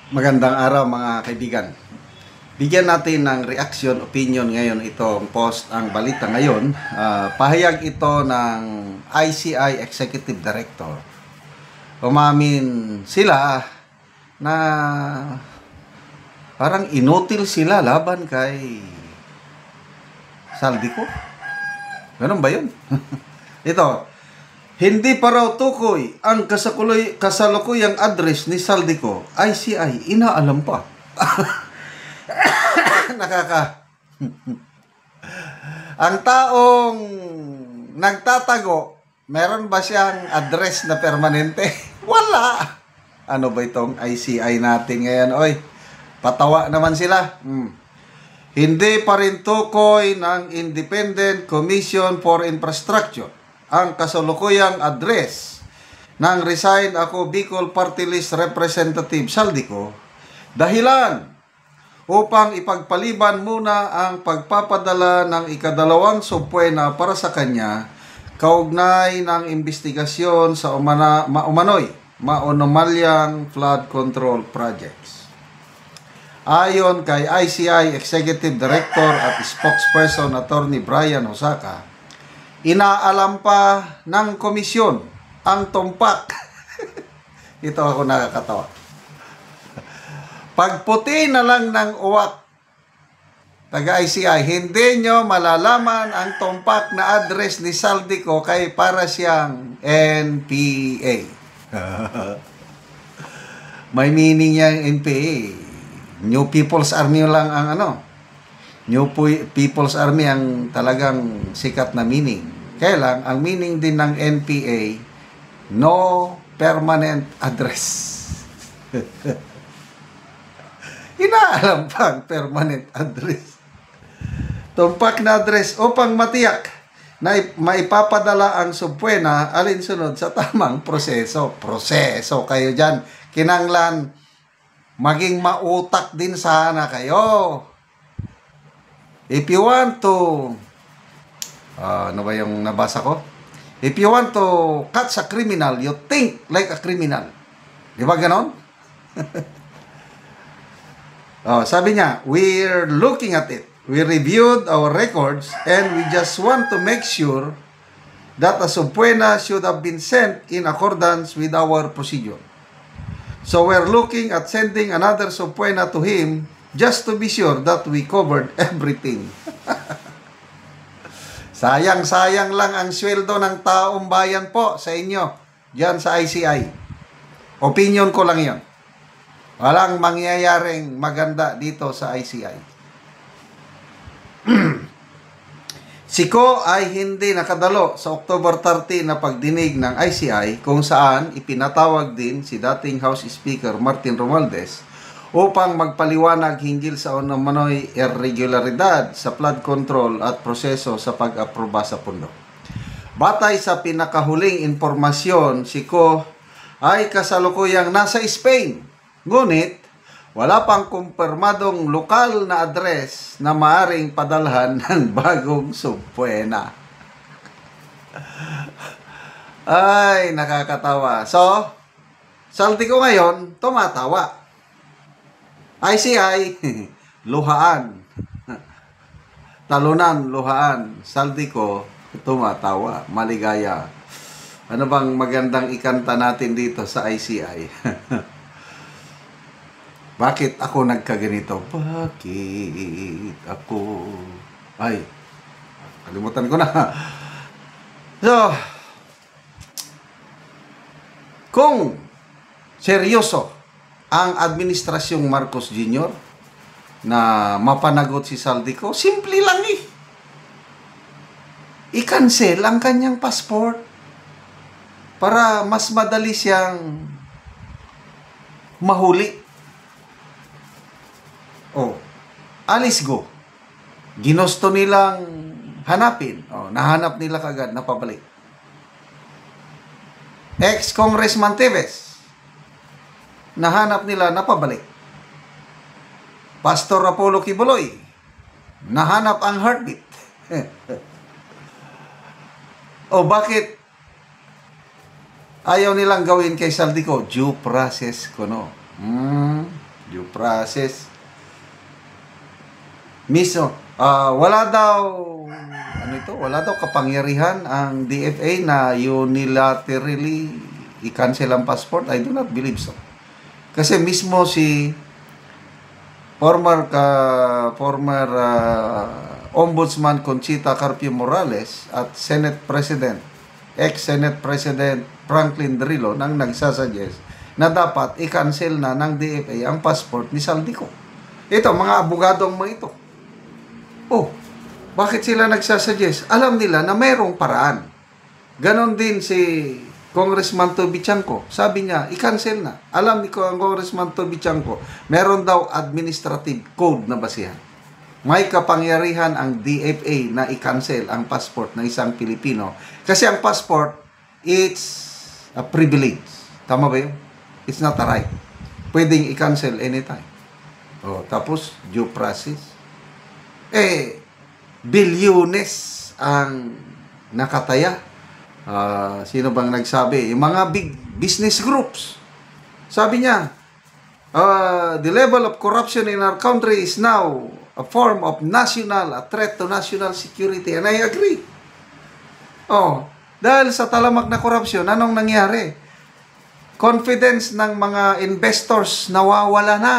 Magandang araw mga kaibigan. Bigyan natin ng reaction, opinion ngayon itong post ang balita ngayon. Pahayag ito ng ICI Executive Director. Umamin sila na parang inutil sila laban kay Saldico. Ganun ba yun? Ito, hindi pa raw tukoy ang kasalukuyang address ni Saldico. ICI, inaalam pa. Nakaka. Ang taong nagtatago, meron ba siyang address na permanente? Wala. Ano ba itong ICI natin ngayon? Oy, patawa naman sila. Hindi pa rin tukoy ng Independent Commission for Infrastructure ang kasalukuyang address ng resign ako Bicol Party List Representative Saldico, dahilan upang ipagpaliban muna ang pagpapadala ng ikadalawang subpwena para sa kanya kaugnay ng investigasyon sa maanomalyang flood control projects. Ayon kay ICI Executive Director at Spokesperson Attorney Brian Hosaka, inaalam pa ng komisyon ang tumpak. Ito ako nakakatawa. Pagputi na lang ng uwak, taga-ICI, hindi nyo malalaman ang tumpak na address ni Saldico kay para siyang NPA. May meaning yung NPA. New People's Army lang ang New People's Army ang talagang sikat na meaning. Kaya lang, ang meaning din ng NPA, no permanent address. Inaalam pa ang permanent address. Tumpak na address upang matiyak na maipapadala ang subpwena alinsunod sa tamang proseso. Proseso kayo dyan. Kinanglan, maging mautak din sana kayo. If you want to, ano ba yung nabasa ko? If you want to catch a criminal, you think like a criminal. Di ba ganon? Sabi niya, we're looking at it. We reviewed our records and we just want to make sure that a subpoena should have been sent in accordance with our procedure. So we're looking at sending another subpoena to him just to be sure that we covered everything. Sayang-sayang lang ang sweldo ng taong bayan po sa inyo diyan sa ICI. Opinion ko lang yon. Walang mangyayaring maganda dito sa ICI. Si Ko ay hindi nakadalo sa October 30 na pagdinig ng ICI kung saan ipinatawag din si dating House Speaker Martin Romualdez upang magpaliwanag hinggil sa umano'y irregularidad sa flood control at proseso sa pag-aproba sa pundo. Batay sa pinakahuling impormasyon, si Ko ay kasalukuyang nasa Spain. Ngunit, wala pang kumpirmadong lokal na address na maaring padalhan ng bagong subpwena. Ay, nakakatawa. So, Saldico ngayon, tumatawa. ICI, luhaan. Talunan, luhaan. Saldico, tumatawa. Maligaya. Ano bang magandang ikanta natin dito sa ICI? Bakit ako nagkaganito? Bakit ako? Ay, kalimutan ko na. So, kung seryoso ang administrasyong Marcos Jr. na mapanagot si Saldico, simple lang i-cancel ang kanyang passport para mas madali siyang mahuli. Alis go. Ginusto nilang hanapin. Nahanap nila kagad, napabalik. Ex-Congressman Teves, nahanap nila, napabalik. Pastor Apollo Kibuloy, nahanap ang heartbeat. Bakit ayaw nilang gawin kay Saldico? Due process ko, no? due process. Miso, wala daw, wala daw kapangyarihan ang DFA na unilaterally i-cancel ang passport. I do not believe so. Kasi mismo si former Ombudsman Conchita Carpio Morales at ex-Senate President Franklin Drillo nang nagsasuggest na dapat i-cancel na ng DFA ang passport ni Saldico. Ito, mga abogadong mga ito. Oh, bakit sila nagsasuggest? Alam nila na mayroong paraan. Ganon din si Congressman Toby Chanco. Sabi niya, i-cancel na. Alam ni Congressman Toby Chanco, meron daw administrative code na basihan. May kapangyarihan ang DFA na i-cancel ang passport ng isang Pilipino. Kasi ang passport, it's a privilege. Tama ba yun? It's not a right. Pwedeng i-cancel anytime. Oh, tapos, due process. Bilyones ang nakataya. Sino bang nagsabi? Yung mga big business groups. Sabi niya, the level of corruption in our country is now a form of a threat to national security. And I agree. Dahil sa talamak na korupsyon, anong nangyari? Confidence ng mga investors nawawala na.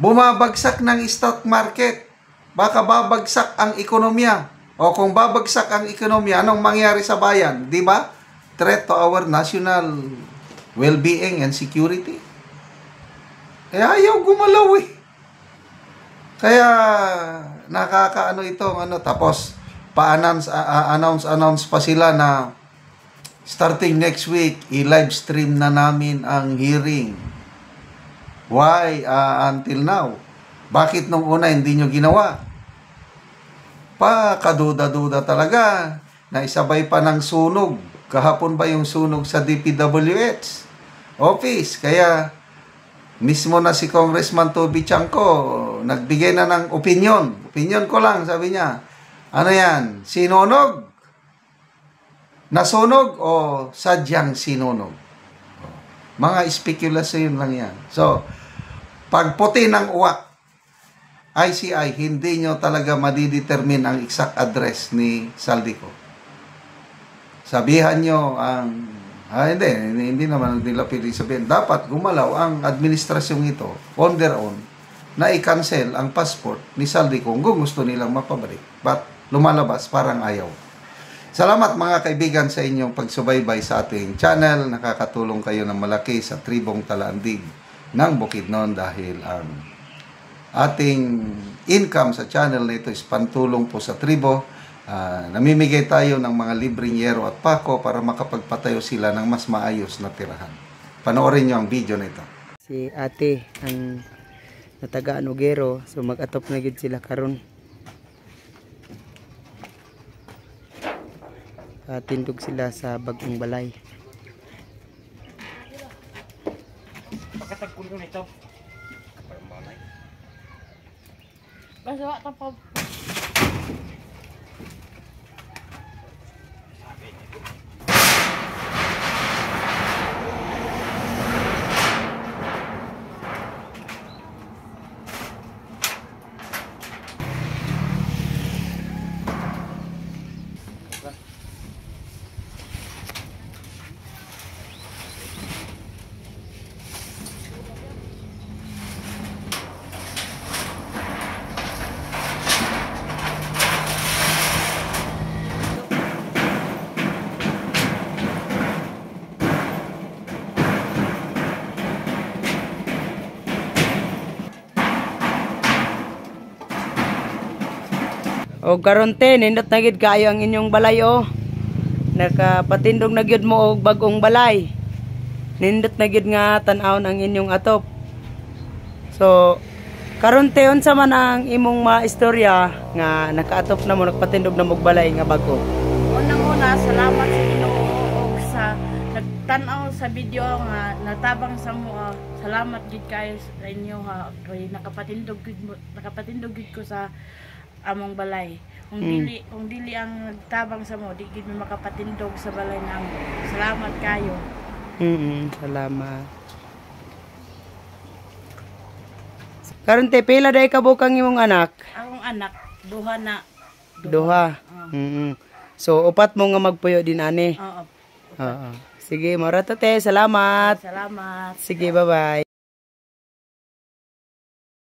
Bumabagsak ng stock market. Baka babagsak ang ekonomiya. O kung babagsak ang ekonomiya, anong mangyari sa bayan? Di ba? Threat to our national well-being and security. Kaya ayaw gumalaw eh. Kaya nakakaano itong tapos pa-announce pa sila na starting next week, i-live stream na namin ang hearing. Why until now? Bakit nung una hindi nyo ginawa? Kaduda-duda talaga na isabay pa ng sunog. Kahapon ba yung sunog sa DPWH office? Kaya mismo na si Congressman Toby Chanco nagbigay na ng opinion. Opinion ko lang, sabi niya. Ano yan? Sinunog? Nasunog o sadyang sinunog? Mga speculation lang yan. So, pag puti ng uwak, ICI, hindi nyo talaga madidetermine ang exact address ni Saldico. Sabihan nyo ang... hindi naman nila pwede sabihin. Dapat gumalaw ang administrasyong ito on their own na i-cancel ang passport ni Saldico kung gusto nilang mapabalik. But lumalabas parang ayaw. Salamat mga kaibigan sa inyong pagsubaybay sa ating channel. Nakakatulong kayo ng malaki sa tribong Talaandig ng Bukidnon dahil ang ating income sa channel na ito is pantulong po sa tribo. Namimigay tayo ng mga libreng yero at pako para makapagpatayo sila ng mas maayos na tirahan. Panoorin nyo ang video na ito. Si ate ang natagaan og gero, so mag-atop na gid sila karon. Tindog sila sa bagong balay. Pagkatagpon ko nito. Parang balay. Basta wak tapos. O karon te, nindot na gid kaayo ang inyong balay o. Nakapatindog na gyud mo og bagong balay. Nindot na gid nga tan-awon ang inyong atop. So karon te, unsa man ang imong maistorya nga nakaatop na mo, nagpatindog na mo og balay nga bago? Unang-una, salamat sa Ginoo og sa nagtan-aw sa video nga natabang sa mo. Salamat gid kayo sa inyo ha. Kay nakapatindog gid ko sa among balay. Kung dili ang nagtabang sa mo, di gid mo makapatindog sa balay namo. Salamat kayo. Salamat. Karon te pila day ka bukang imong anak? Akong anak, duha na. Duha. So upat mo nga magpuyo din ani. Oo. Oo. Sige, mara to te. Salamat. Salamat. Sige, bye-bye.